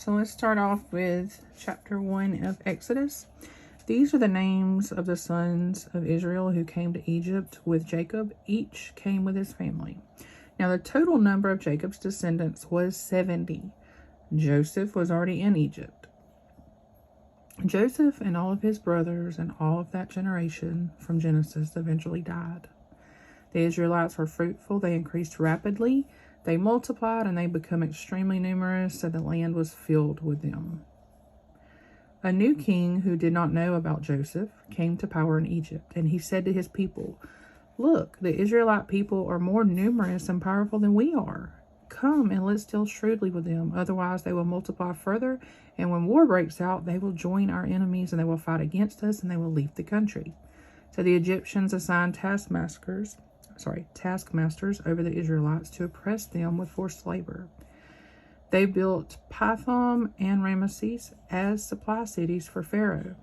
So let's start off with chapter 1 of Exodus. These are the names of the sons of Israel who came to Egypt with Jacob. Each came with his family. Now the total number of Jacob's descendants was 70. Joseph was already in Egypt. Joseph and all of his brothers and all of that generation from Genesis eventually died. The Israelites were fruitful. They increased rapidly. They multiplied and they became extremely numerous, so the land was filled with them. A new king who did not know about Joseph came to power in Egypt, and he said to his people, "Look, the Israelite people are more numerous and powerful than we are. Come and let's deal shrewdly with them. Otherwise, they will multiply further, and when war breaks out, they will join our enemies and they will fight against us and they will leave the country." So the Egyptians assigned taskmasters over the Israelites to oppress them with forced labor. They built Pithom and Ramesses as supply cities for Pharaoh.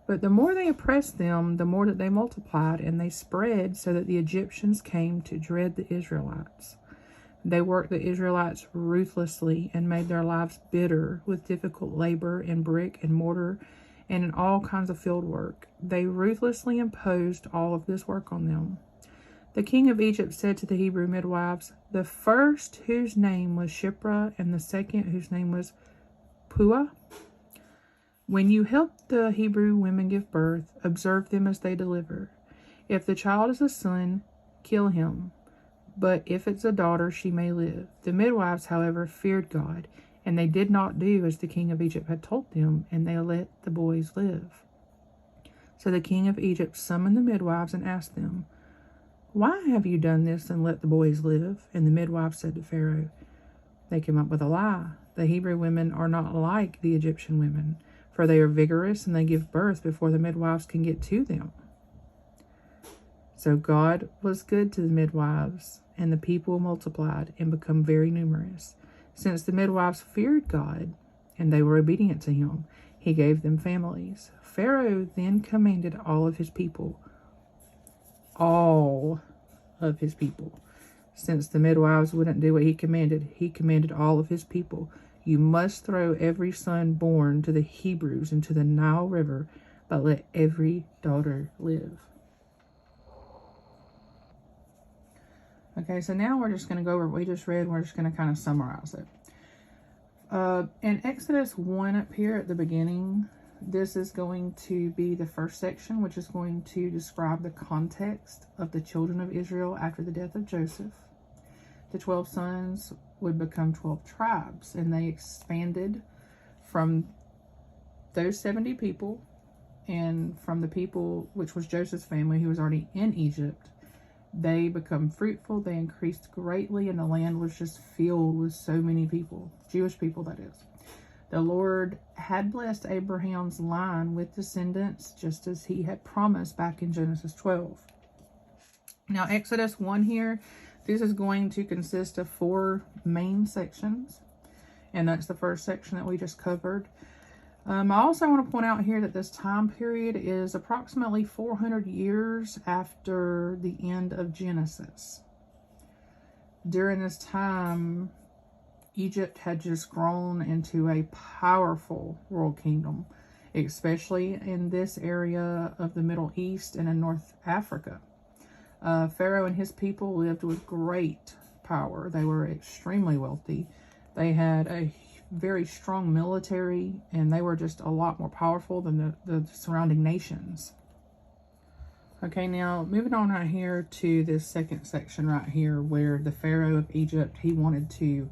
But the more they oppressed them, the more that they multiplied, and they spread so that the Egyptians came to dread the Israelites. They worked the Israelites ruthlessly and made their lives bitter with difficult labor in brick and mortar and in all kinds of field work. They ruthlessly imposed all of this work on them. The king of Egypt said to the Hebrew midwives, the first whose name was Shiphrah and the second whose name was Puah, "When you help the Hebrew women give birth, observe them as they deliver. If the child is a son, kill him. But if it's a daughter, she may live." The midwives, however, feared God, and they did not do as the king of Egypt had told them, and they let the boys live. So the king of Egypt summoned the midwives and asked them, "Why have you done this and let the boys live?" And the midwives said to Pharaoh, "They came up with a lie. The Hebrew women are not like the Egyptian women, for they are vigorous and they give birth before the midwives can get to them." So God was good to the midwives, and the people multiplied and became very numerous. Since the midwives feared God and they were obedient to him, he gave them families. Pharaoh then commanded all of his people, since the midwives wouldn't do what he commanded all of his people, "You must throw every son born to the Hebrews into the Nile River, but let every daughter live." Okay, so now we're just going to go over what we just read. We're just going to kind of summarize it. In Exodus 1 up here at the beginning, this is going to be the first section, which is going to describe the context of the children of Israel after the death of Joseph. The 12 sons would become 12 tribes, and they expanded from those 70 people and from the people, which was Joseph's family, who was already in Egypt. They become fruitful, they increased greatly, and the land was just filled with so many people, Jewish people that is. The Lord had blessed Abraham's line with descendants, just as he had promised back in Genesis 12. Now, Exodus 1 here, this is going to consist of 4 main sections, and that's the first section that we just covered. I also want to point out here that this time period is approximately 400 years after the end of Genesis. During this time, Egypt had just grown into a powerful world kingdom, especially in this area of the Middle East and in North Africa. Pharaoh and his people lived with great power. They were extremely wealthy. They had a very strong military, and they were just a lot more powerful than the surrounding nations. Okay, now moving on right here to this second section right here, where the Pharaoh of Egypt, he wanted to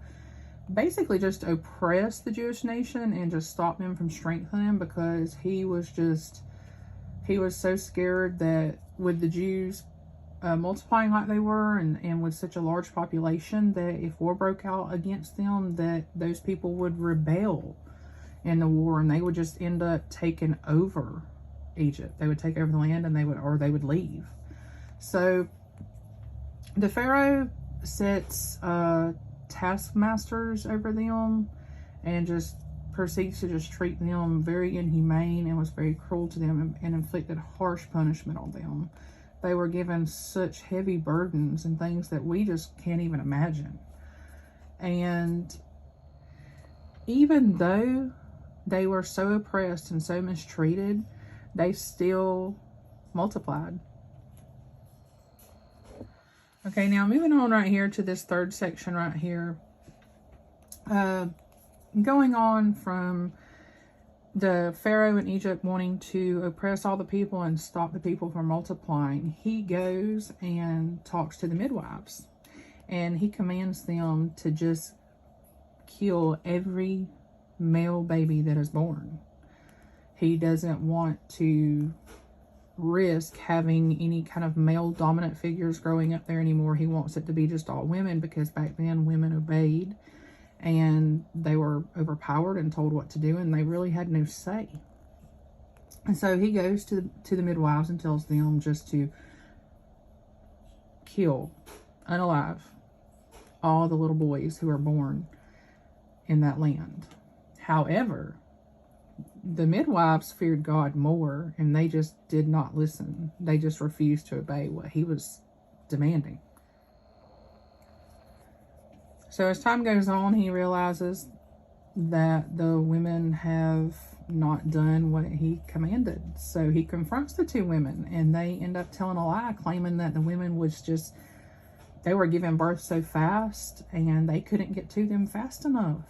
basically just oppress the Jewish nation and just stop them from strengthening, because he was so scared that with the Jews multiplying like they were and with such a large population, that if war broke out against them, that those people would rebel in the war and they would just end up taking over Egypt. They would take over the land and they would leave. So the Pharaoh sets taskmasters over them and just proceeds to just treat them very inhumane and was very cruel to them and inflicted harsh punishment on them. They were given such heavy burdens and things that we just can't even imagine. And even though they were so oppressed and so mistreated, they still multiplied. Okay, now moving on right here to this third section right here. Going on from the Pharaoh in Egypt wanting to oppress all the people and stop the people from multiplying, he goes and talks to the midwives. And he commands them to just kill every male baby that is born. He doesn't want to risk having any kind of male dominant figures growing up there anymore. He wants it to be just all women, because back then women obeyed and they were overpowered and told what to do, and they really had no say. And so he goes to the midwives and tells them just to kill unalive all the little boys who are born in that land. However, the midwives feared God more, and they just did not listen. They just refused to obey what he was demanding. So as time goes on, he realizes that the women have not done what he commanded. So he confronts the two women, and they end up telling a lie, claiming that the women they were giving birth so fast and they couldn't get to them fast enough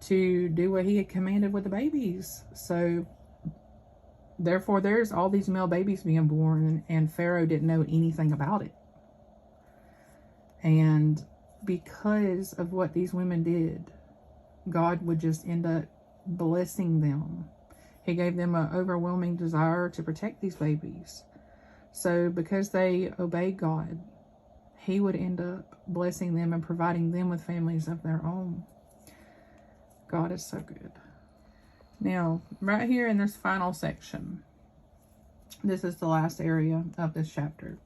to do what he had commanded with the babies. So therefore there's all these male babies being born, and Pharaoh didn't know anything about it. And because of what these women did, God would just end up blessing them. He gave them an overwhelming desire to protect these babies. So because they obeyed God, he would end up blessing them and providing them with families of their own. God is so good. Now, right here in this final section, this is the last area of this chapter.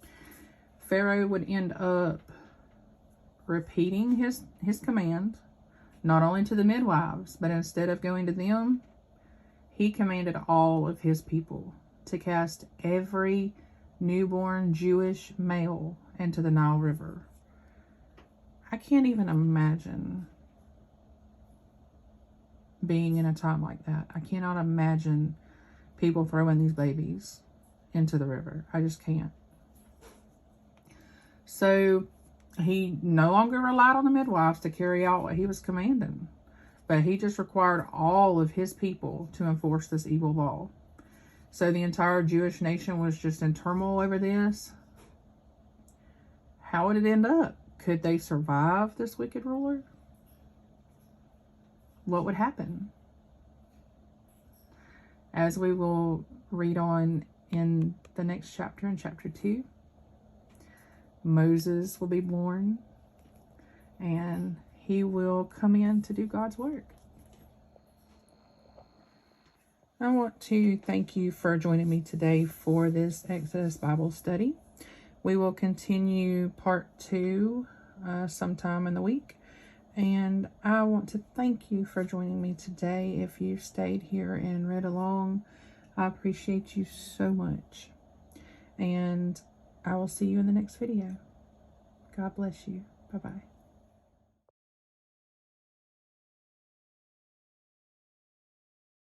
Pharaoh would end up repeating his command, not only to the midwives, but instead of going to them, he commanded all of his people to cast every newborn Jewish male into the Nile River. I can't even imagine being in a time like that. I cannot imagine people throwing these babies into the river. I just can't. So he no longer relied on the midwives to carry out what he was commanding, but he just required all of his people to enforce this evil law. So the entire Jewish nation was just in turmoil over this. How would it end up? Could they survive this wicked ruler? What would happen? As we will read on in the next chapter, in chapter 2, Moses will be born, and he will come in to do God's work. I want to thank you for joining me today for this Exodus Bible study. We will continue part 2 sometime in the week. And I want to thank you for joining me today. If you stayed here and read along, I appreciate you so much. And I will see you in the next video. God bless you. Bye-bye.